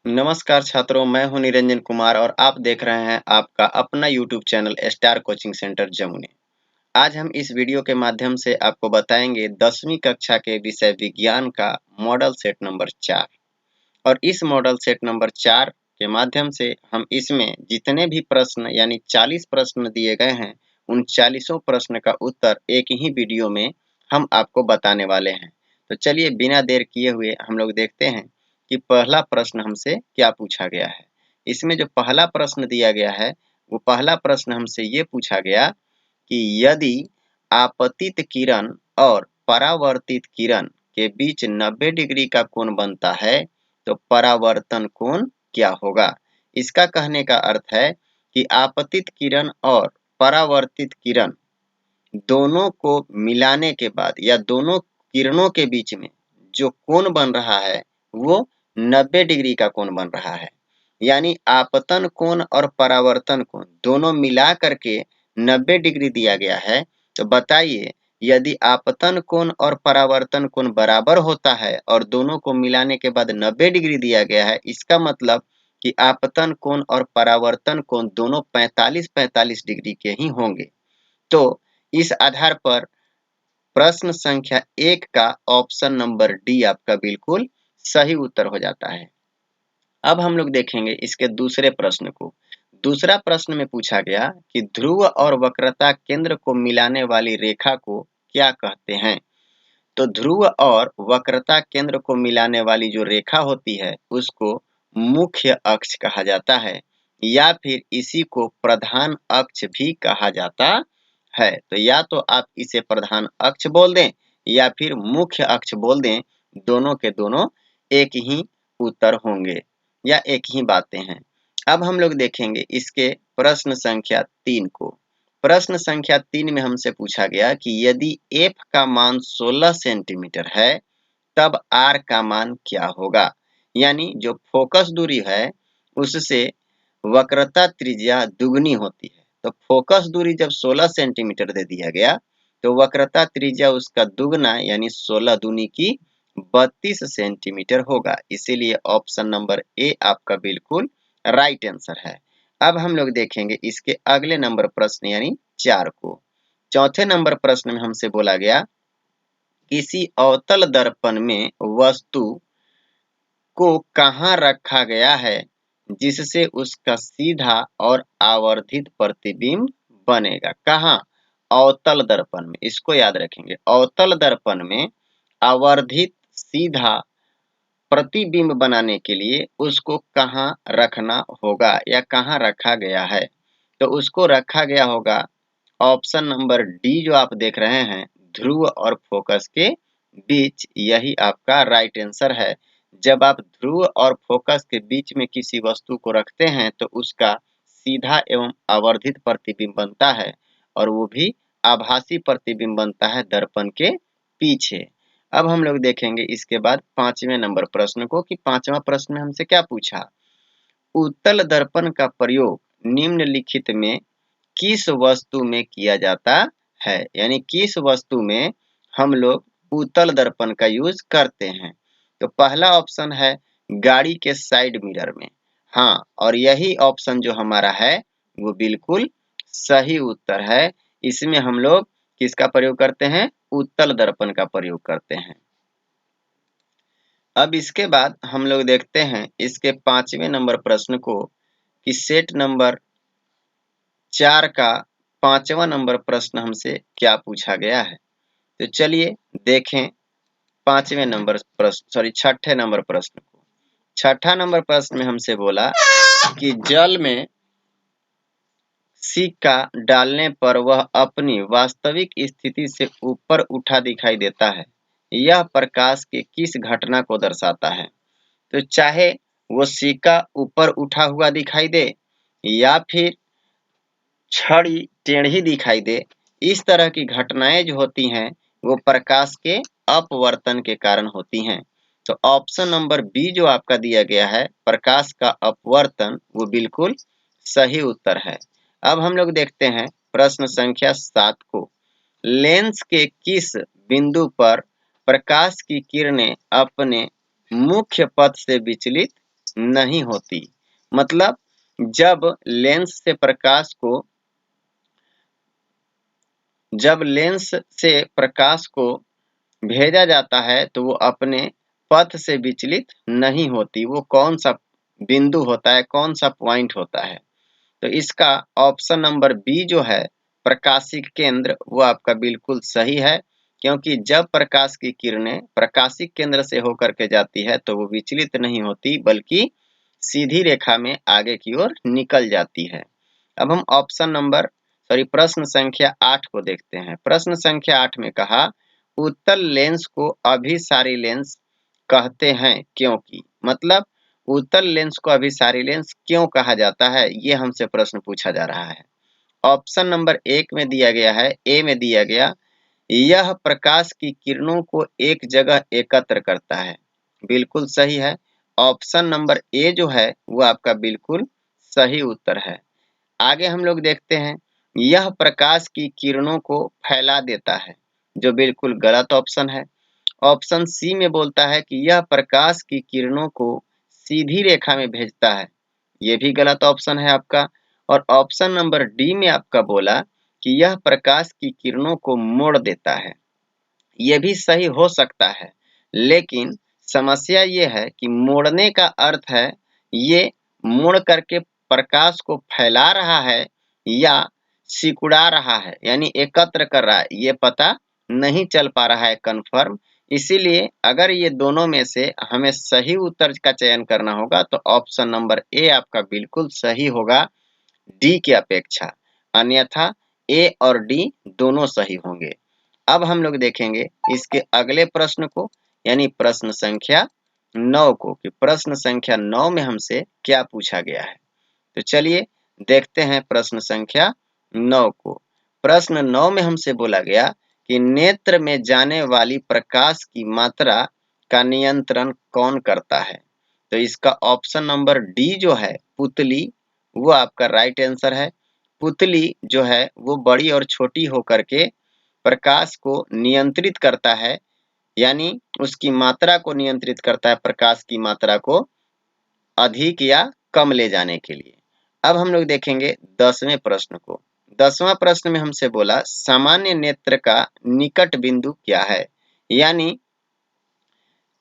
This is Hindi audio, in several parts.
नमस्कार छात्रों, मैं हूं निरंजन कुमार और आप देख रहे हैं आपका अपना YouTube channel star coaching centre Jamui. आज हम इस वीडियो के माध्यम से आपको बताएंगे 10वीं कक्षा के विषय विज्ञान का मॉडल सेट नंबर 4 और इस मॉडल सेट नंबर 4 के माध्यम से हम इसमें जितने भी प्रश्न यानी 40 प्रश्न दिए गए हैं, उन 40 प्रश्न का उत्तर एक ही वीडियो में हम आपको बताने वाले हैं। तो चलिए बिना देर किए हुए हम लोग देखते हैं कि पहला प्रश्न हमसे क्या पूछा गया है। इसमें जो पहला प्रश्न दिया गया है, वो पहला प्रश्न हमसे ये पूछा गया कि यदि आपतित किरण और परावर्तित किरण के बीच 90 डिग्री का कोण बनता है तो परावर्तन कोण क्या होगा। इसका कहने का अर्थ है कि आपतित किरण और परावर्तित किरण दोनों को मिलाने के बाद या दोनों किरणों के बीच में जो कोण बन रहा है वो 90 डिग्री का कोण बन रहा है। यानी आपतन कोण और परावर्तन कोण दोनों मिला करके 90 डिग्री दिया गया है। तो बताइए, यदि आपतन कोण और परावर्तन कोण बराबर होता है और दोनों को मिलाने के बाद 90 डिग्री दिया गया है, इसका मतलब कि आपतन कोण और परावर्तन कोण दोनों 45-45 डिग्री के ही होंगे। तो इस आधार पर प्रश्न संख्या 1 का ऑप्शन नंबर डी आपका बिल्कुल सही उत्तर हो जाता है। अब हम लोग देखेंगे इसके दूसरे प्रश्न को। दूसरा प्रश्न में पूछा गया कि ध्रुव और वक्रता केंद्र को मिलाने वाली रेखा को क्या कहते हैं। तो ध्रुव और वक्रता केंद्र को मिलाने वाली जो रेखा होती है उसको मुख्य अक्ष कहा जाता है या फिर इसी को प्रधान अक्ष भी कहा जाता है। तो या तो आप इसे प्रधान अक्ष बोल दें या फिर मुख्य अक्ष बोल दें, दोनों के दोनों एक ही उत्तर होंगे या एक ही बातें हैं। अब हम लोग देखेंगे इसके प्रश्न संख्या 3 को। प्रश्न संख्या 3 में हमसे पूछा गया कि यदि f का मान 16 सेंटीमीटर है तब r का मान क्या होगा। यानी जो फोकस दूरी है उससे वक्रता त्रिज्या दुगनी होती है। तो फोकस दूरी जब 16 सेंटीमीटर दे दिया गया तो वक्रता त्रिज्या उसका दुगना यानी 16 दूनी की 32 सेंटीमीटर होगा। इसीलिए ऑप्शन नंबर ए आपका बिल्कुल राइट आंसर है। अब हम लोग देखेंगे इसके अगले नंबर प्रश्न यानी 4 को। चौथे नंबर प्रश्न में हमसे बोला गया किसी अवतल दर्पण में वस्तु को कहाँ रखा गया है जिससे उसका सीधा और आवर्धित प्रतिबिंब बनेगा। कहाँ? अवतल दर्पण में। इसको याद रखेंगे, अवतल दर्पण में आवर्धित सीधा प्रतिबिंब बनाने के लिए उसको कहाँ रखना होगा या कहाँ रखा गया है। तो उसको रखा गया होगा ऑप्शन नंबर डी जो आप देख रहे हैं, ध्रुव और फोकस के बीच। यही आपका राइट आंसर है। जब आप ध्रुव और फोकस के बीच में किसी वस्तु को रखते हैं तो उसका सीधा एवं आवर्धित प्रतिबिंब बनता है और वो भी आभासी प्रतिबिंब बनता है दर्पण के पीछे। अब हम लोग देखेंगे इसके बाद 5वें नंबर प्रश्न को कि 5वां प्रश्न में हमसे क्या पूछा। उत्तल दर्पण का प्रयोग निम्नलिखित में किस वस्तु में किया जाता है। यानी किस वस्तु में हम लोग उत्तल दर्पण का यूज करते हैं। तो पहला ऑप्शन है गाड़ी के साइड मिरर में। हाँ, और यही ऑप्शन जो हमारा है वो बिल्कुल सही उत्तर है। इसमें हम लोग किसका प्रयोग करते हैं? उत्तल दर्पण का प्रयोग करते हैं। अब इसके बाद हम लोग देखते हैं इसके 5वें नंबर प्रश्न को कि सेट नंबर 4 का 5वां नंबर प्रश्न हमसे क्या पूछा गया है। तो चलिए देखें 5वें नंबर प्रश्न सॉरी 6ठे नंबर प्रश्न को। 6ठा नंबर प्रश्न में हमसे बोला कि जल में सिक्का डालने पर वह अपनी वास्तविक स्थिति से ऊपर उठा दिखाई देता है। यह प्रकाश के किस घटना को दर्शाता है। तो चाहे वो सिक्का ऊपर उठा हुआ दिखाई दे या फिर छड़ी टेढ़ी दिखाई दे, इस तरह की घटनाएं जो होती हैं वो प्रकाश के अपवर्तन के कारण होती हैं। तो ऑप्शन नंबर बी जो आपका दिया गया है प्रकाश का अपवर्तन, वो बिल्कुल सही उत्तर है। अब हम लोग देखते हैं प्रश्न संख्या 7 को। लेंस के किस बिंदु पर प्रकाश की किरणें अपने मुख्य पथ से विचलित नहीं होती। मतलब जब लेंस से प्रकाश को भेजा जाता है तो वो अपने पथ से विचलित नहीं होती। वो कौन सा बिंदु होता है, कौन सा पॉइंट होता है? तो इसका ऑप्शन नंबर बी जो है प्रकाशिक केंद्र, वो आपका बिल्कुल सही है, क्योंकि जब प्रकाश की किरणें प्रकाशिक केंद्र से होकर के जाती है तो वो विचलित नहीं होती, बल्कि सीधी रेखा में आगे की ओर निकल जाती है। अब हम प्रश्न संख्या 8 को देखते हैं। प्रश्न संख्या 8 में कहा, उत्तल लेंस को अभिसारी लेंस कहते हैं क्योंकि, मतलब उत्तल लेंस को अभिसारी लेंस क्यों कहा जाता है, ये हमसे प्रश्न पूछा जा रहा है। ऑप्शन नंबर 1 में दिया गया है, ए में दिया गया, यह प्रकाश की किरणों को एक जगह एकत्र करता है। बिल्कुल सही है। ऑप्शन नंबर ए जो है वो आपका बिल्कुल सही उत्तर है। आगे हम लोग देखते हैं, यह प्रकाश की किरणों को फैला देता है, जो बिल्कुल गलत ऑप्शन है। ऑप्शन सी में बोलता है कि यह प्रकाश की किरणों को सीधी रेखा में भेजता है, ये भी गलत ऑप्शन है आपका। और ऑप्शन नंबर डी में आपका बोला कि यह प्रकाश की किरणों को मोड़ देता है, ये भी सही हो सकता है, लेकिन समस्या ये है कि मोड़ने का अर्थ है ये मोड़ करके प्रकाश को फैला रहा है या सिकुड़ा रहा है, यानी एकत्र कर रहा है, ये पता नहीं चल पा रहा है कन्फर्म। इसीलिए अगर ये दोनों में से हमें सही उत्तर का चयन करना होगा तो ऑप्शन नंबर ए आपका बिल्कुल सही होगा डी की अपेक्षा, अन्यथा ए और डी दोनों सही होंगे। अब हम लोग देखेंगे इसके अगले प्रश्न को, यानी प्रश्न संख्या 9 को, कि प्रश्न संख्या 9 में हमसे क्या पूछा गया है। तो चलिए देखते हैं प्रश्न संख्या 9 को। प्रश्न 9 में हमसे बोला गया कि नेत्र में जाने वाली प्रकाश की मात्रा का नियंत्रण कौन करता है। तो इसका ऑप्शन नंबर डी जो है पुतली, वो आपका राइट आंसर है। पुतली जो है वो बड़ी और छोटी होकर के प्रकाश को नियंत्रित करता है, यानी उसकी मात्रा को नियंत्रित करता है, प्रकाश की मात्रा को अधिक या कम ले जाने के लिए। अब हम लोग देखेंगे 10वें प्रश्न को। 10वां प्रश्न में हमसे बोला सामान्य नेत्र का निकट बिंदु क्या है, यानी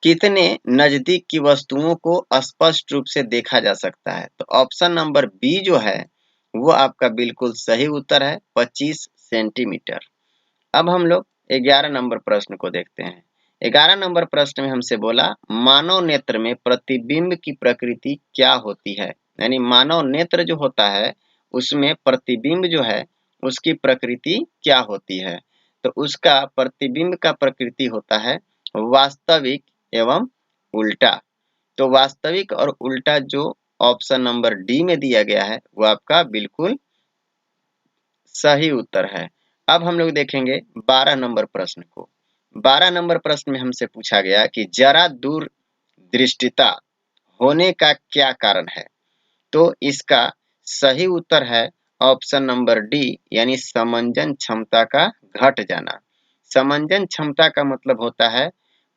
कितने नजदीक की वस्तुओं को स्पष्ट रूप से देखा जा सकता है। तो ऑप्शन नंबर बी जो है वो आपका बिल्कुल सही उत्तर है, 25 सेंटीमीटर। अब हम लोग 11 नंबर प्रश्न को देखते हैं। 11 नंबर प्रश्न में हमसे बोला मानव नेत्र में प्रतिबिंब की प्रकृति क्या होती है, यानी मानव नेत्र जो होता है उसमें प्रतिबिंब जो है उसकी प्रकृति क्या होती है। तो उसका प्रतिबिंब का प्रकृति होता है वास्तविक एवं उल्टा। तो वास्तविक और उल्टा जो ऑप्शन नंबर डी में दिया गया है वो आपका बिल्कुल सही उत्तर है। अब हम लोग देखेंगे 12 नंबर प्रश्न को। 12 नंबर प्रश्न में हमसे पूछा गया कि जरा दूर दृष्टिता होने का क्या कारण है। तो इसका सही उत्तर है ऑप्शन नंबर डी, यानी समंजन क्षमता का घट जाना। समंजन क्षमता का मतलब होता है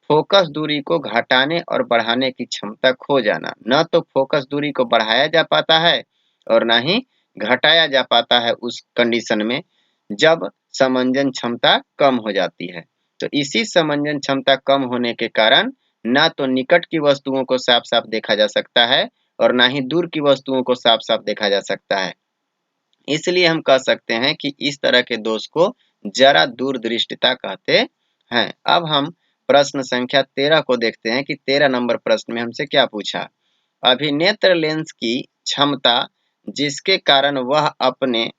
फोकस दूरी को घटाने और बढ़ाने की क्षमता खो जाना। न तो फोकस दूरी को बढ़ाया जा पाता है और न ही घटाया जा पाता है उस कंडीशन में जब समंजन क्षमता कम हो जाती है। तो इसी समंजन क्षमता कम होने के कारण ना तो निकट की वस्तुओं को साफ साफ देखा जा सकता है और ना ही दूर की वस्तुओं को साफ साफ देखा जा सकता है। इसलिए हम कह सकते हैं कि इस तरह के दोष को जरा दूरदृष्टिता कहते हैं। अब हम प्रश्न संख्या 13 को देखते हैं कि 13 नंबर प्रश्न में हमसे क्या पूछा। अभिनेत्र लेंस की क्षमता जिसके कारण वह अपने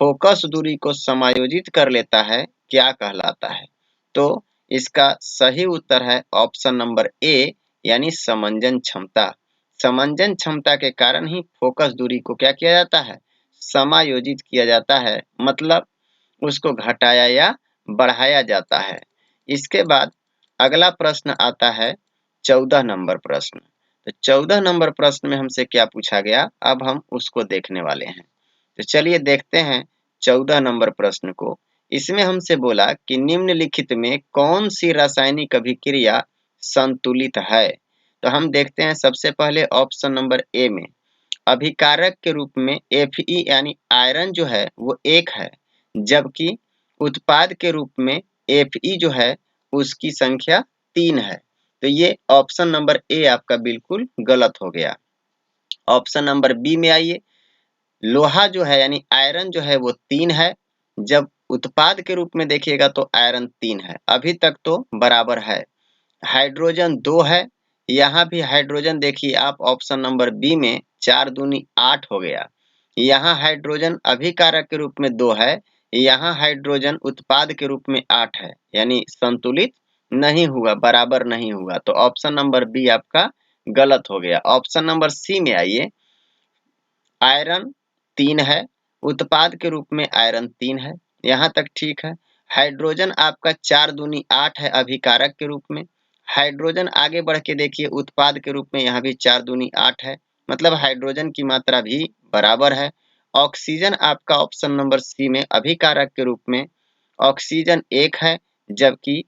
फोकस दूरी को समायोजित कर लेता है क्या कहलाता है। तो इसका सही उत्तर है ऑप्शन नंबर ए, यानी समंजन क्षमता। समंजन क्षमता के कारण ही फोकस दूरी को क्या किया जाता है, समायोजित किया जाता है, मतलब उसको घटाया या बढ़ाया जाता है। इसके बाद अगला प्रश्न आता है 14 नंबर प्रश्न। तो 14 नंबर प्रश्न में हमसे क्या पूछा गया, अब हम उसको देखने वाले हैं। तो चलिए देखते हैं 14 नंबर प्रश्न को। इसमें हमसे बोला कि निम्नलिखित में कौन सी रासायनिक अभिक्रिया संतुलित है। तो हम देखते हैं सबसे पहले ऑप्शन नंबर ए में अभिकारक के रूप में Fe यानी आयरन जो है वो 1 है, जबकि उत्पाद के रूप में Fe जो है उसकी संख्या 3 है। तो ये ऑप्शन नंबर ए आपका बिल्कुल गलत हो गया। ऑप्शन नंबर बी में आइए, लोहा जो है यानी आयरन जो है वो 3 है, जब उत्पाद के रूप में देखिएगा तो आयरन 3 है। अभी तक तो बराबर है। हाइड्रोजन 2 है, यहाँ भी हाइड्रोजन देखिए आप ऑप्शन नंबर बी में 4 दूनी 8 हो गया। यहाँ हाइड्रोजन अभिकारक के रूप में 2 है, यहाँ हाइड्रोजन उत्पाद के रूप में 8 है, यानी संतुलित नहीं हुआ, बराबर नहीं हुआ। तो ऑप्शन नंबर बी आपका गलत हो गया। ऑप्शन नंबर सी में आइए, आयरन 3 है, उत्पाद के रूप में आयरन 3 है, यहाँ तक ठीक है। हाइड्रोजन आपका 4 दूनी 8 है अभिकारक के रूप में। हाइड्रोजन आगे बढ़ के देखिए उत्पाद के रूप में यहाँ भी 4 दूनी 8 है, मतलब हाइड्रोजन की मात्रा भी बराबर है। ऑक्सीजन आपका ऑप्शन नंबर सी में अभिकारक के रूप में ऑक्सीजन 1 है, जबकि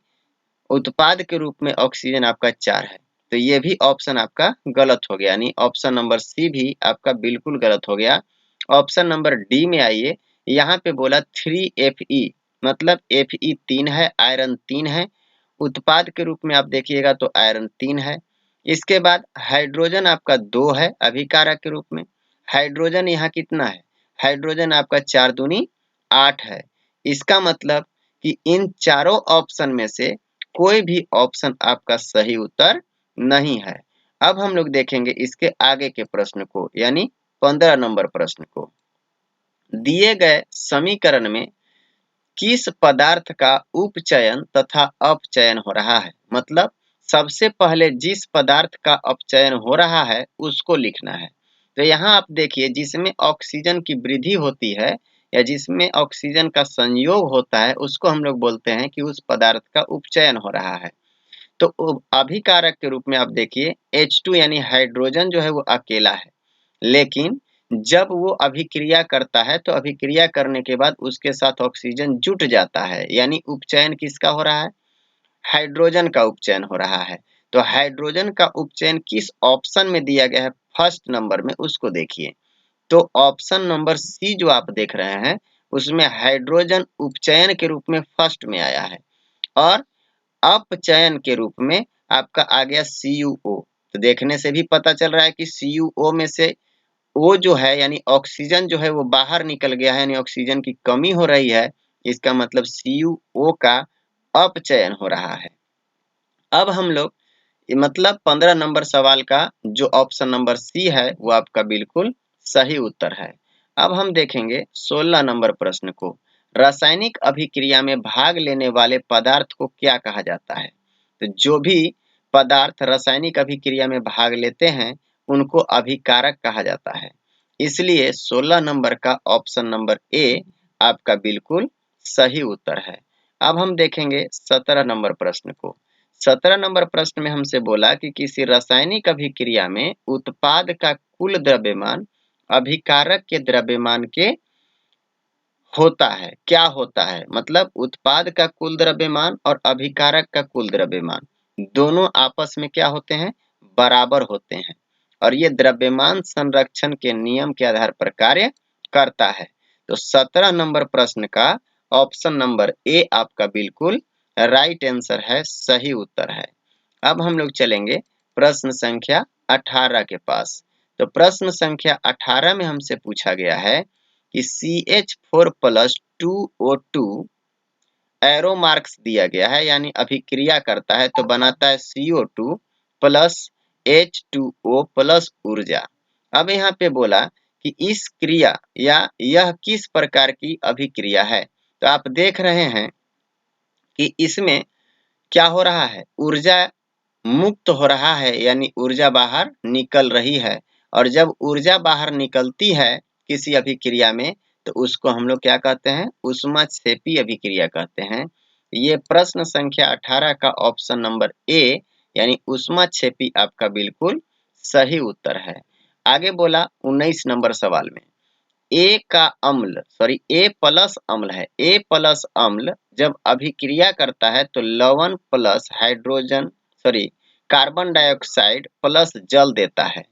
उत्पाद के रूप में ऑक्सीजन आपका 4 है। तो ये भी ऑप्शन आपका गलत हो गया, यानी ऑप्शन नंबर सी भी आपका बिल्कुल गलत हो गया। ऑप्शन नंबर डी में आइए, यहाँ पे बोला 3Fe, मतलब Fe 3 है, आयरन 3 है, उत्पाद के रूप में आप देखिएगा तो आयरन 3 है। इसके बाद हाइड्रोजन आपका 2 है अभिकारक के रूप में। हाइड्रोजन यहाँ कितना है? हाइड्रोजन आपका 4 दूनी 8 है। इसका मतलब कि इन चारों ऑप्शन में से कोई भी ऑप्शन आपका सही उत्तर नहीं है। अब हम लोग देखेंगे इसके आगे के प्रश्न को, यानी 15 नंबर प्रश्न को। दिए गए समीकरण में किस पदार्थ का उपचयन तथा अपचयन हो रहा है? मतलब सबसे पहले जिस पदार्थ का अपचयन हो रहा है उसको लिखना है। तो यहाँ आप देखिए, जिसमें ऑक्सीजन की वृद्धि होती है या जिसमें ऑक्सीजन का संयोग होता है उसको हम लोग बोलते हैं कि उस पदार्थ का उपचयन हो रहा है। तो अभिकारक के रूप में आप देखिए H2 यानी हाइड्रोजन जो है वो अकेला है, लेकिन जब वो अभिक्रिया करता है तो अभिक्रिया करने के बाद उसके साथ ऑक्सीजन जुट जाता है, यानी उपचयन किसका हो रहा है? हाइड्रोजन का उपचयन हो रहा है। तो हाइड्रोजन का उपचयन किस ऑप्शन में दिया गया है? फर्स्ट नंबर में, उसको देखिए। तो ऑप्शन नंबर सी जो आप देख रहे हैं उसमें हाइड्रोजन उपचयन के रूप में फर्स्ट में आया है, और अपचयन के रूप में आपका आ गया CuO। तो देखने से भी पता चल रहा है कि CuO में से O जो है यानी ऑक्सीजन जो है वो बाहर निकल गया है, यानी ऑक्सीजन की कमी हो रही है। इसका मतलब CuO का अपचयन हो रहा है। अब हम लोग मतलब 15 नंबर सवाल का जो ऑप्शन नंबर सी है वो आपका बिल्कुल सही उत्तर है। अब हम देखेंगे 16 नंबर प्रश्न को। रासायनिक अभिक्रिया में भाग लेने वाले पदार्थ को क्या कहा जाता है? तो जो भी पदार्थ रासायनिक अभिक्रिया में भाग लेते हैं उनको अभिकारक कहा जाता है। इसलिए 16 नंबर का ऑप्शन नंबर ए आपका बिल्कुल सही उत्तर है। अब हम देखेंगे 17 नंबर प्रश्न को। 17 नंबर प्रश्न में हमसे बोला कि किसी रासायनिक अभिक्रिया में उत्पाद का कुल द्रव्यमान अभिकारक के द्रव्यमान के होता है, क्या होता है? मतलब उत्पाद का कुल द्रव्यमान और अभिकारक का कुल द्रव्यमान दोनों आपस में क्या होते हैं? बराबर होते हैं, और ये द्रव्यमान संरक्षण के नियम के आधार पर कार्य करता है। तो 17 नंबर प्रश्न का ऑप्शन नंबर ए आपका बिल्कुल राइट आंसर है, सही उत्तर है। अब हम लोग चलेंगे प्रश्न संख्या 18 के पास। तो प्रश्न संख्या 18 में हमसे पूछा गया है कि CH4+2O2 एरो मार्क्स दिया गया है, यानी अभिक्रिया करता है तो बनाता है CO2 प्लस H2O प्लस ऊर्जा। अब यहाँ पे बोला कि इस क्रिया या यह किस प्रकार की अभिक्रिया है? तो आप देख रहे हैं कि इसमें क्या हो रहा है? ऊर्जा मुक्त हो रहा है, यानी ऊर्जा बाहर निकल रही है, और जब ऊर्जा बाहर निकलती है किसी अभिक्रिया में तो उसको हम लोग क्या कहते हैं? ऊष्माक्षेपी अभिक्रिया कहते हैं। ये प्रश्न संख्या 18 का ऑप्शन नंबर ए यानी ऊष्माक्षेपी आपका बिल्कुल सही उत्तर है। आगे बोला 19 नंबर सवाल में ए का अम्ल ए प्लस अम्ल है, ए प्लस अम्ल जब अभिक्रिया करता है तो लवण plus hydrogen carbon dioxide plus जल देता है।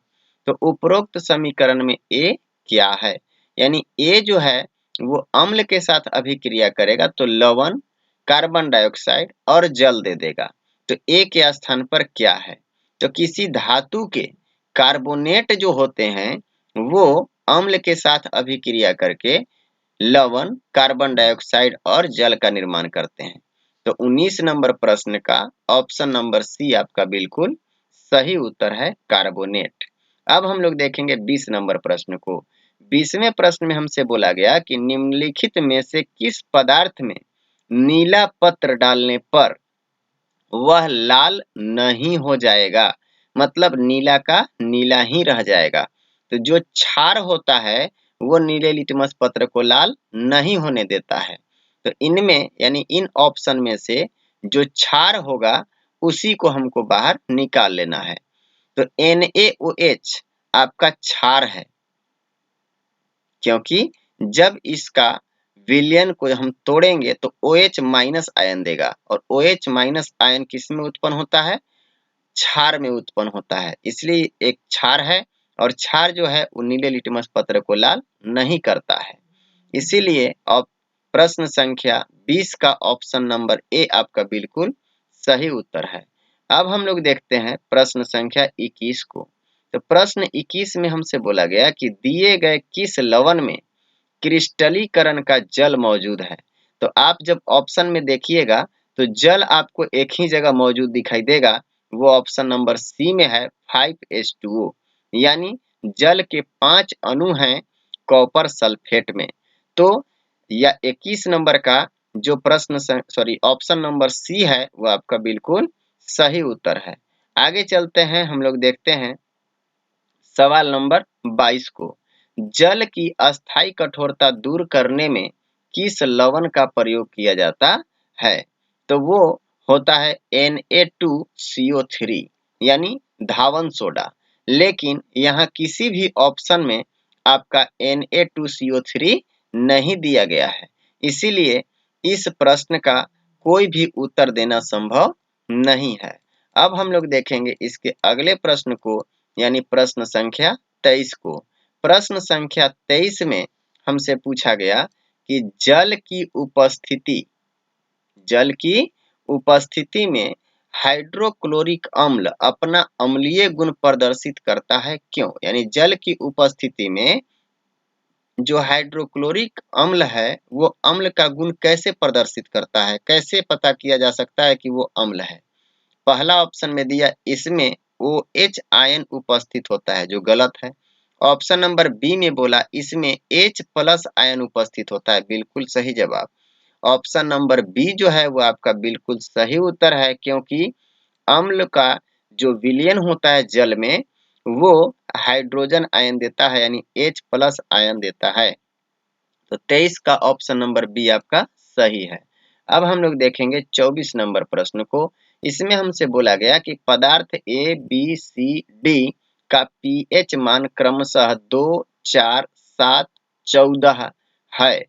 तो उपरोक्त समीकरण में ए क्या है? यानी ए जो है वो अम्ल के साथ अभिक्रिया करेगा तो लवण, कार्बन डाइऑक्साइड और जल दे देगा। तो ए के स्थान पर क्या है? तो किसी धातु के कार्बोनेट जो होते हैं वो अम्ल के साथ अभिक्रिया करके लवण, कार्बन डाइऑक्साइड और जल का निर्माण करते हैं। तो 19 नंबर प्रश्न का ऑप्शन नंबर सी आपका बिल्कुल सही उत्तर है, कार्बोनेट। अब हम लोग देखेंगे 20 नंबर प्रश्न को। 20वें प्रश्न में हमसे बोला गया कि निम्नलिखित में से किस पदार्थ में नीला पत्र डालने पर वह लाल नहीं हो जाएगा, मतलब नीला का नीला ही रह जाएगा। तो जो क्षार होता है वो नीले लिटमस पत्र को लाल नहीं होने देता है। तो इनमें यानी इन ऑप्शन में से जो क्षार होगा उसी को हमको बाहर निकाल लेना है। तो NaOH आपका क्षार है, क्योंकि जब इसका विलयन को हम तोड़ेंगे तो OH माइनस आयन देगा और OH माइनस आयन किस में उत्पन्न होता है? क्षार में उत्पन्न होता है। इसलिए एक क्षार है और क्षार जो है वो नीले लिटमस पत्र को लाल नहीं करता है। इसीलिए अब प्रश्न संख्या 20 का ऑप्शन नंबर ए आपका बिल्कुल सही उत्तर है। अब हम लोग देखते हैं प्रश्न संख्या 21 को। तो प्रश्न 21 में हमसे बोला गया कि दिए गए किस लवण में क्रिस्टलीकरण का जल मौजूद है? तो आप जब ऑप्शन में देखिएगा तो जल आपको एक ही जगह मौजूद दिखाई देगा, वो ऑप्शन नंबर सी में है 5H2O, यानी जल के 5 अणु हैं कॉपर सल्फेट में। तो या 21 नंबर का जो प्रश्न ऑप्शन नंबर सी है वो आपका बिल्कुल सही उत्तर है। आगे चलते हैं, हम लोग देखते हैं सवाल नंबर 22 को। जल की अस्थायी कठोरता दूर करने में किस लवण का प्रयोग किया जाता है? तो वो होता है Na2CO3 यानी धावन सोडा। लेकिन यहाँ किसी भी ऑप्शन में आपका Na2CO3 नहीं दिया गया है, इसीलिए इस प्रश्न का कोई भी उत्तर देना संभव नहीं है। अब हम लोग देखेंगे इसके अगले प्रश्न को, यानी प्रश्न संख्या 23 को। प्रश्न संख्या 23 में हमसे पूछा गया कि जल की उपस्थिति में हाइड्रोक्लोरिक अम्ल अपना अम्लीय गुण प्रदर्शित करता है, क्यों? यानी जल की उपस्थिति में जो हाइड्रोक्लोरिक अम्ल है वो अम्ल का गुण कैसे प्रदर्शित करता है, कैसे पता किया जा सकता है कि वो अम्ल है? पहला ऑप्शन में दिया इसमें OH आयन उपस्थित होता है, जो गलत है। ऑप्शन नंबर बी में बोला इसमें H प्लस आयन उपस्थित होता है, बिल्कुल सही जवाब। ऑप्शन नंबर बी जो है वो आपका बिल्कुल सही उत्तर है, क्योंकि अम्ल का जो विलयन होता है जल में वो हाइड्रोजन आयन देता है, यानी H प्लस आयन देता है। तो 23 का ऑप्शन नंबर बी आपका सही है। अब हम लोग देखेंगे 24 नंबर प्रश्न को। इसमें हमसे बोला गया कि पदार्थ ए बी सी डी का पीएच मान क्रमशः 2, 4, 7, 14 है।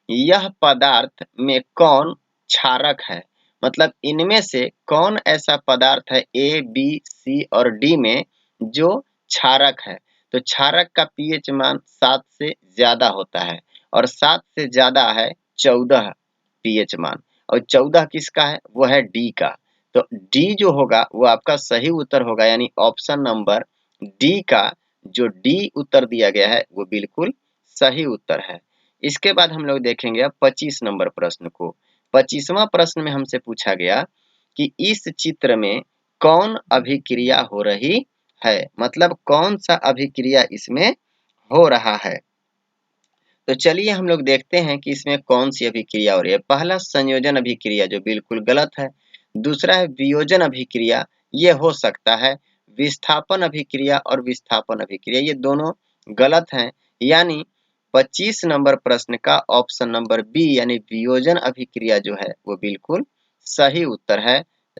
यह पदार्थ में कौन क्षारक है? मतलब इनमें से कौन ऐसा पदार्थ है ए बी सी और डी में जो क्षारक है? तो क्षारक का पीएच मान 7 से ज्यादा होता है और 7 से ज्यादा है 14 पीएच मान, और 14 किसका है? वो है डी का। तो डी जो होगा वो आपका सही उत्तर होगा, यानी ऑप्शन नंबर डी का जो डी उत्तर दिया गया है वो बिल्कुल सही उत्तर है। इसके बाद हम लोग देखेंगे अब 25 नंबर प्रश्न को। 25वां प्रश्न में हमसे पूछा गया कि इस चित्र में कौन अभिक्रिया हो रही है? मतलब कौन सा अभिक्रिया इसमें हो रहा है? तो चलिए हम लोग देखते हैं कि इसमें कौन सी अभिक्रिया हो रही है। पहला संयोजन अभिक्रिया, जो बिल्कुल गलत है। दूसरा है वियोजन अभिक्रिया, ये हो सकता है। विस्थापन अभिक्रिया और विस्थापन अभिक्रिया, ये दोनों गलत हैं। यानी 25 नंबर प्रश्न का ऑप्शन नंबर बी यानी वियोजन अभिक्रिया जो है वो बिल्कुल सही उत्तर है,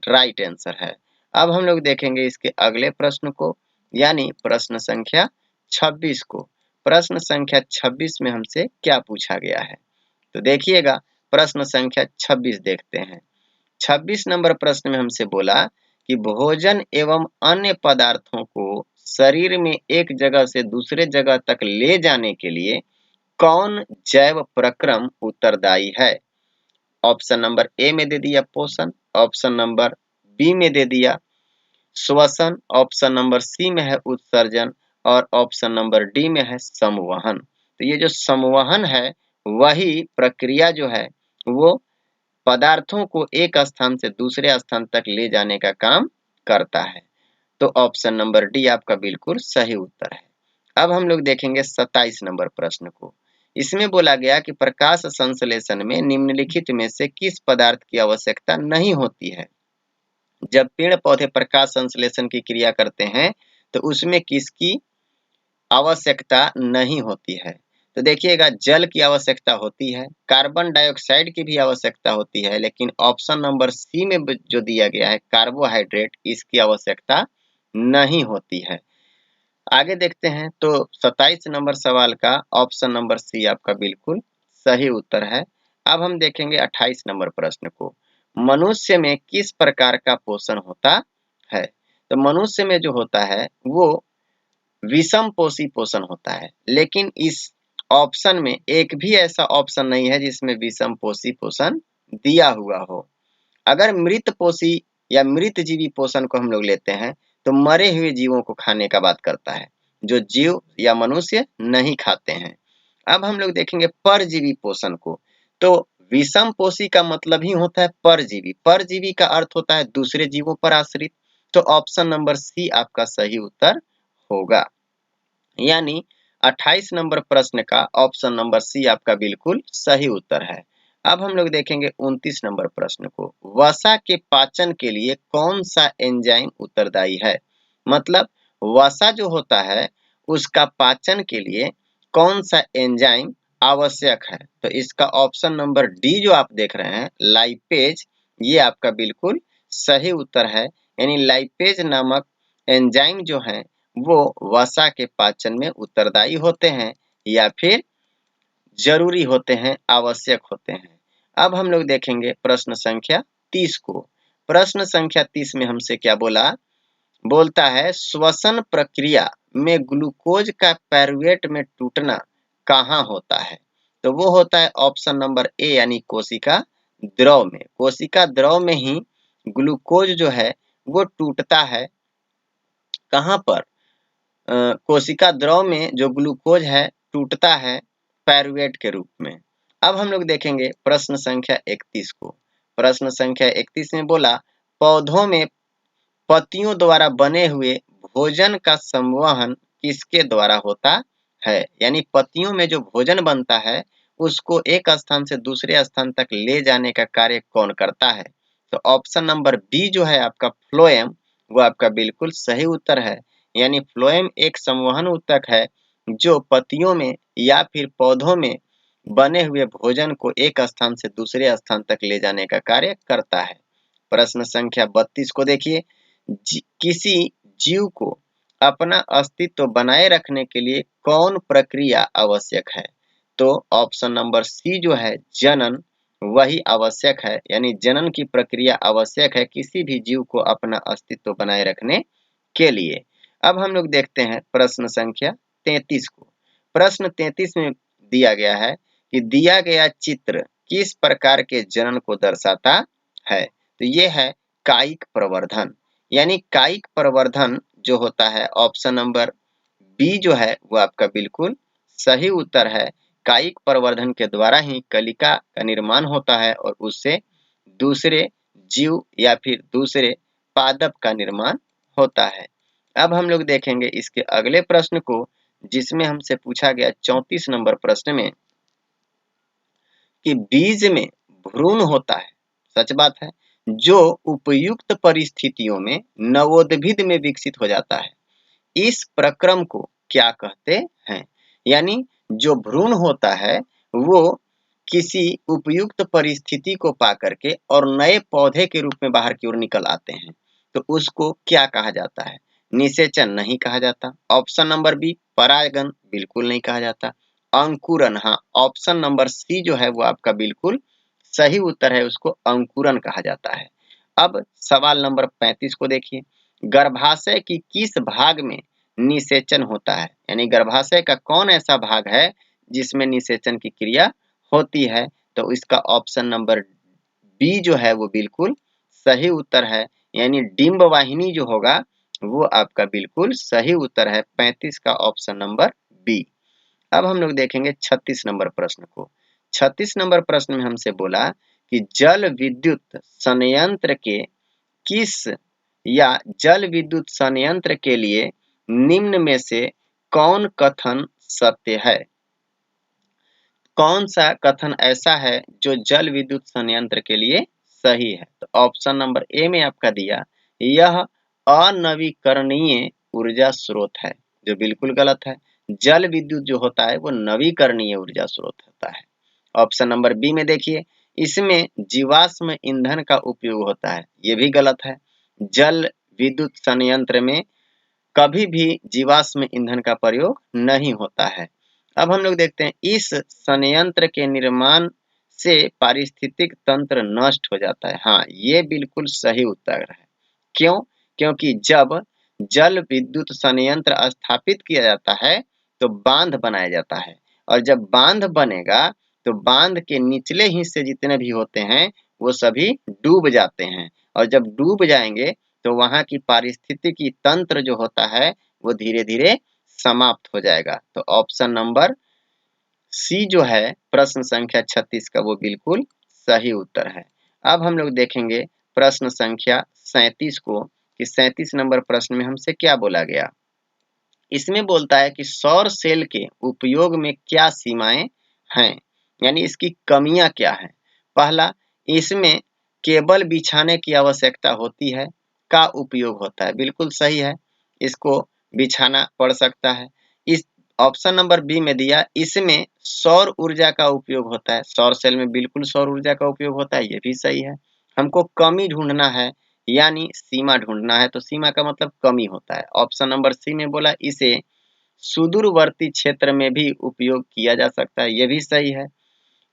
राइट आंसर है। अब हम लोग देखेंगे इसके अगले प्रश्न को, यानी प्रश्न संख्या 26 को। प्रश्न संख्या 26 में हमसे क्या पूछा गया है? तो देखिएगा प्रश्न संख्या 26 देखते हैं। 26 नंबर प्रश्न में हमसे बोला कि भोजन एवं अन्य पदार्थों को शरीर में एक जगह से दूसरे जगह तक ले जाने के लिए कौन जैव प्रक्रम उत्तरदायी है? ऑप्शन नंबर ए में दे दिया पोषण, ऑप्शन नंबर बी में दे दिया श्वसन, ऑप्शन नंबर सी में है उत्सर्जन और ऑप्शन नंबर डी में है संवहन। तो ये जो संवहन है वही प्रक्रिया जो है वो पदार्थों को एक स्थान से दूसरे स्थान तक ले जाने का काम करता है। तो ऑप्शन नंबर डी आपका बिल्कुल सही उत्तर है। अब हम लोग देखेंगे 27 नंबर प्रश्न को। इसमें बोला गया कि प्रकाश संश्लेषण में निम्नलिखित में से किस पदार्थ की आवश्यकता नहीं होती है? जब पेड़ पौधे प्रकाश संश्लेषण की क्रिया करते हैं तो उसमें किसकी आवश्यकता नहीं होती है? तो देखिएगा, जल की आवश्यकता होती है, कार्बन डाइऑक्साइड की भी आवश्यकता होती है, लेकिन ऑप्शन नंबर सी में जो दिया गया है कार्बोहाइड्रेट, इसकी आवश्यकता नहीं होती है। आगे देखते हैं तो 27 नंबर सवाल का ऑप्शन नंबर सी आपका बिल्कुल सही उत्तर है। अब हम देखेंगे 28 नंबर प्रश्न को। मनुष्य में किस प्रकार का पोषण होता है? तो मनुष्य में जो होता है वो विषम पोषी पोषण होता है, लेकिन इस ऑप्शन में एक भी ऐसा ऑप्शन नहीं है जिसमें विषम पोषी पोषण दिया हुआ हो। अगर मृत पोषी या मृत जीवी पोषण को हम लोग लेते हैं तो मरे हुए जीवों को खाने का बात करता है, जो जीव या मनुष्य नहीं खाते हैं। अब हम लोग देखेंगे परजीवी पोषण को। तो विषम पोषी का मतलब ही होता है परजीवी। परजीवी का अर्थ होता है दूसरे जीवों पर आश्रित। तो ऑप्शन नंबर सी आपका सही उत्तर होगा। यानी 28 नंबर प्रश्न का ऑप्शन नंबर सी आपका बिल्कुल सही उत्तर है। अब हम लोग देखेंगे 29 नंबर प्रश्न को। वसा के पाचन के लिए कौन सा एंजाइम उत्तरदायी है? मतलब वसा जो होता है उसका पाचन के लिए कौन सा एंजाइम आवश्यक है? तो इसका ऑप्शन नंबर डी जो आप देख रहे हैं लाइपेज, ये आपका बिल्कुल सही उत्तर है। यानी लाइपेज नामक एंजाइम जो है वो वसा के पाचन में उत्तरदायी होते हैं या फिर जरूरी होते हैं, आवश्यक होते हैं। अब हम लोग देखेंगे प्रश्न संख्या 30 को। प्रश्न संख्या 30 में हमसे क्या बोलता है श्वसन प्रक्रिया में ग्लूकोज का पायरुवेट में टूटना कहाँ होता है? तो वो होता है ऑप्शन नंबर ए यानी कोशिका द्रव में। कोशिका द्रव में ही ग्लूकोज जो है वो टूटता है। कहाँ पर? कोशिका द्रव में जो ग्लूकोज है टूटता है पायरुवेट के रूप में। अब हम लोग देखेंगे प्रश्न संख्या 31 को। प्रश्न संख्या 31 में बोला पौधों में पत्तियों द्वारा बने हुए भोजन का संवहन किसके द्वारा होता है? यानी पत्तियों में जो भोजन बनता है उसको एक स्थान से दूसरे स्थान तक ले जाने का कार्य कौन करता है? तो ऑप्शन नंबर बी जो है आपका फ्लोएम, वो आपका बिल्कुल सही उत्तर है। यानी फ्लोएम एक संवहन ऊतक है जो पत्तियों में या फिर पौधों में बने हुए भोजन को एक स्थान से दूसरे स्थान तक ले जाने का कार्य करता है। प्रश्न संख्या 32 को देखिए। किसी जीव को अपना अस्तित्व बनाए रखने के लिए कौन प्रक्रिया आवश्यक है? तो ऑप्शन नंबर सी जो है जनन, वही आवश्यक है। यानी जनन की प्रक्रिया आवश्यक है किसी भी जीव को अपना अस्तित्व बनाए रखने के लिए। अब हम लोग देखते हैं प्रश्न संख्या 33 को। प्रश्न 33 में दिया गया है कि दिया गया चित्र किस प्रकार के जनन को दर्शाता है? तो ये है कायिक प्रवर्धन। यानी कायिक प्रवर्धन जो होता है ऑप्शन नंबर बी जो है वो आपका बिल्कुल सही उत्तर है। कायिक प्रवर्धन के द्वारा ही कलिका का निर्माण होता है और उससे दूसरे जीव या फिर दूसरे पादप का निर्माण होता है। अब हम लोग देखेंगे इसके अगले प्रश्न को, जिसमें हमसे पूछा गया 34 नंबर प्रश्न में कि बीज में भ्रूण होता है, सच बात है, जो उपयुक्त परिस्थितियों में नवोद्भिद में विकसित हो जाता है। इस प्रक्रम को क्या कहते हैं? यानी जो भ्रूण होता है वो किसी उपयुक्त परिस्थिति को पा करके और नए पौधे के रूप में बाहर की ओर निकल आते हैं, तो उसको क्या कहा जाता है? निषेचन नहीं कहा जाता। ऑप्शन नंबर बी परागन बिल्कुल नहीं कहा जाता। अंकुरन, हाँ, ऑप्शन नंबर सी जो है वो आपका बिल्कुल सही उत्तर है, उसको अंकुरन कहा जाता है। अब सवाल नंबर 35 को देखिए, गर्भाशय की किस भाग में निषेचन होता है? यानी गर्भाशय का कौन ऐसा भाग है जिसमें निषेचन की क्रिया होती है? तो इसका ऑप्शन नंबर बी जो है वो बिल्कुल सही उत्तर है, यानी डिंब वाहिनी जो होगा वो आपका बिल्कुल सही उत्तर है। 35 का ऑप्शन नंबर बी। अब हम लोग देखेंगे 36 नंबर प्रश्न को। 36 नंबर प्रश्न में हमसे बोला कि जल विद्युत संयंत्र के किस या जल विद्युत संयंत्र के लिए निम्न में से कौन कथन सत्य है? कौन सा कथन ऐसा है जो जल विद्युत संयंत्र के लिए सही है? तो ऑप्शन नंबर ए में आपका दिया, यह अनवीकरणीय ऊर्जा स्रोत है, जो बिल्कुल गलत है। जल विद्युत जो होता है वो नवीकरणीय ऊर्जा स्रोत होता है। ऑप्शन नंबर बी में देखिए, इसमें जीवाश्म ईंधन का उपयोग होता है, ये भी गलत है। जल विद्युत संयंत्र में कभी भी जीवाश्म ईंधन का प्रयोग नहीं होता है। अब हम लोग देखते हैं, इस संयंत्र के निर्माण से पारिस्थितिक तंत्र नष्ट हो जाता है। हाँ, ये बिल्कुल सही उत्तर है। क्यों? क्योंकि जब जल विद्युत संयंत्र स्थापित किया जाता है तो बांध बनाया जाता है, और जब बांध बनेगा तो बांध के निचले हिस्से जितने भी होते हैं वो सभी डूब जाते हैं, और जब डूब जाएंगे तो वहां की पारिस्थितिकी तंत्र जो होता है वो धीरे धीरे समाप्त हो जाएगा। तो ऑप्शन नंबर सी जो है प्रश्न संख्या 36 का वो बिल्कुल सही उत्तर है। अब हम लोग देखेंगे प्रश्न संख्या 37 को, कि 37 नंबर प्रश्न में हमसे क्या बोला गया। इसमें बोलता है कि सौर सेल के उपयोग में क्या सीमाएं हैं, यानी इसकी कमियां क्या हैं। पहला, इसमें केबल बिछाने की आवश्यकता होती है, का उपयोग होता है, बिल्कुल सही है, इसको बिछाना पड़ सकता है। इस ऑप्शन नंबर बी में दिया, इसमें सौर ऊर्जा का उपयोग होता है, सौर सेल में बिल्कुल सौर ऊर्जा का उपयोग होता है, ये भी सही है। हमको कमी ढूंढना है, यानी सीमा ढूंढना है, तो सीमा का मतलब कमी होता है। ऑप्शन नंबर सी में बोला, इसे सुदूरवर्ती क्षेत्र में भी उपयोग किया जा सकता है, ये भी सही है।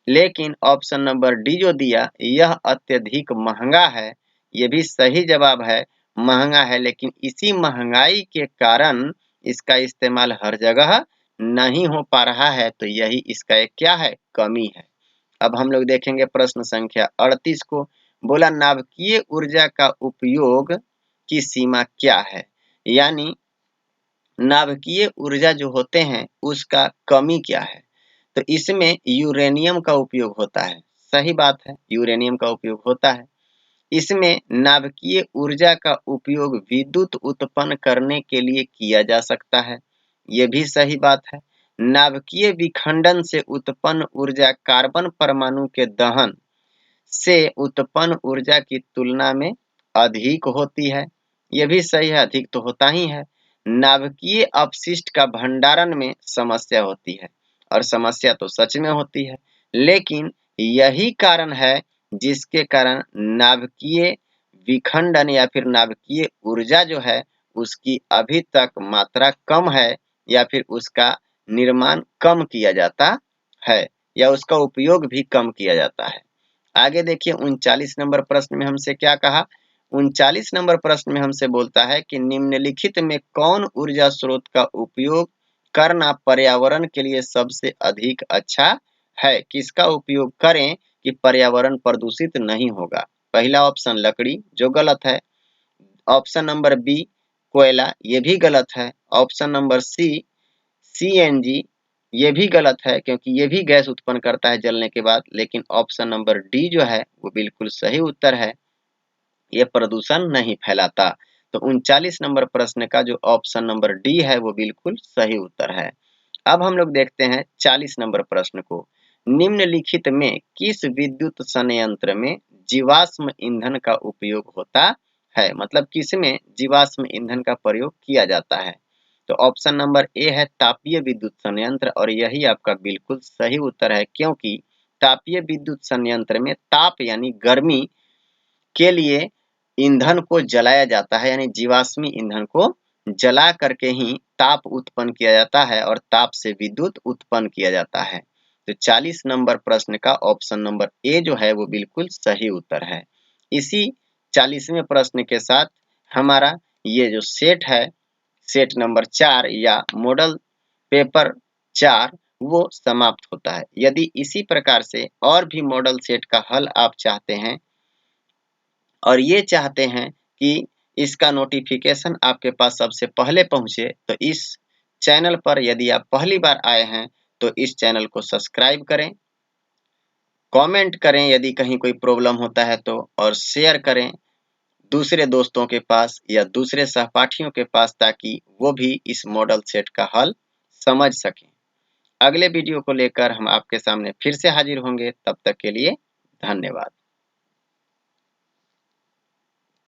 लेकिन ऑप्शन नंबर डी जो दिया, यह अत्यधिक महंगा है, ये भी सही जवाब है। महंगा है, लेकिन इसी महंगाई के कारण इसका इस्तेमाल हर जगह नहीं हो पा रहा है, तो यही इसका एक क्या है, कमी है। अब हम लोग देखेंगे प्रश्न संख्या 38 को। बोला, नाभिकीय ऊर्जा का उपयोग की सीमा क्या है, यानी नाभिकीय ऊर्जा जो होते हैं उसका कमी क्या है। तो इसमें यूरेनियम का उपयोग होता है, सही बात है, यूरेनियम का उपयोग होता है। इसमें नाभिकीय ऊर्जा का उपयोग विद्युत उत्पन्न करने के लिए किया जा सकता है, ये भी सही बात है। नाभिकीय विखंडन से उत्पन्न ऊर्जा कार्बन परमाणु के दहन से उत्पन्न ऊर्जा की तुलना में अधिक होती है, यह भी सही है, अधिक तो होता ही है। नाभिकीय अपशिष्ट का भंडारण में समस्या होती है, और समस्या तो सच में होती है, लेकिन यही कारण है जिसके कारण नाभिकीय विखंडन या फिर नाभिकीय ऊर्जा जो है उसकी अभी तक मात्रा कम है, या फिर उसका निर्माण कम किया जाता है, या उसका उपयोग भी कम किया जाता है। आगे देखिए 39 नंबर प्रश्न में हमसे क्या कहा। 39 नंबर प्रश्न में हमसे बोलता है कि निम्नलिखित में कौन ऊर्जा स्रोत का उपयोग करना पर्यावरण के लिए सबसे अधिक अच्छा है, किसका उपयोग करें कि पर्यावरण प्रदूषित नहीं होगा। पहला ऑप्शन लकड़ी, जो गलत है। ऑप्शन नंबर बी कोयला, ये भी गलत है। ऑप्शन नंबर सी सीएनजी, ये भी गलत है, क्योंकि ये भी गैस उत्पन्न करता है जलने के बाद। लेकिन ऑप्शन नंबर डी जो है वो बिल्कुल सही उत्तर है, ये प्रदूषण नहीं फैलाता। तो 39 नंबर प्रश्न का जो ऑप्शन नंबर डी है वो बिल्कुल सही उत्तर है। अब हम लोग देखते हैं 40 नंबर प्रश्न को। निम्नलिखित में किस विद्युत संयंत्र में जीवाश्म ईंधन का उपयोग होता है, मतलब किसमें जीवाश्म ईंधन का प्रयोग किया जाता है। तो ऑप्शन नंबर ए है तापीय विद्युत संयंत्र, और यही आपका बिल्कुल सही उत्तर है, क्योंकि तापीय विद्युत संयंत्र में ताप यानी गर्मी के लिए ईंधन को जलाया जाता है, यानी जीवाश्मी ईंधन को जला करके ही ताप उत्पन्न किया जाता है, और ताप से विद्युत उत्पन्न किया जाता है। तो 40 नंबर प्रश्न का ऑप्शन नंबर ए जो है वो बिल्कुल सही उत्तर है। इसी 40वें प्रश्न के साथ हमारा ये जो सेट है, सेट नंबर 4 या मॉडल पेपर 4 वो समाप्त होता है। यदि इसी प्रकार से और भी मॉडल सेट का हल आप चाहते हैं और ये चाहते हैं कि इसका नोटिफिकेशन आपके पास सबसे पहले पहुंचे, तो इस चैनल पर यदि आप पहली बार आए हैं तो इस चैनल को सब्सक्राइब करें, कमेंट करें यदि कहीं कोई प्रॉब्लम होता है तो, और शेयर करें दूसरे दोस्तों के पास या दूसरे सहपाठियों के पास, ताकि वो भी इस मॉडल सेट का हल समझ सकें। अगले वीडियो को लेकर हम आपके सामने फिर से हाजिर होंगे। तब तक के लिए धन्यवाद।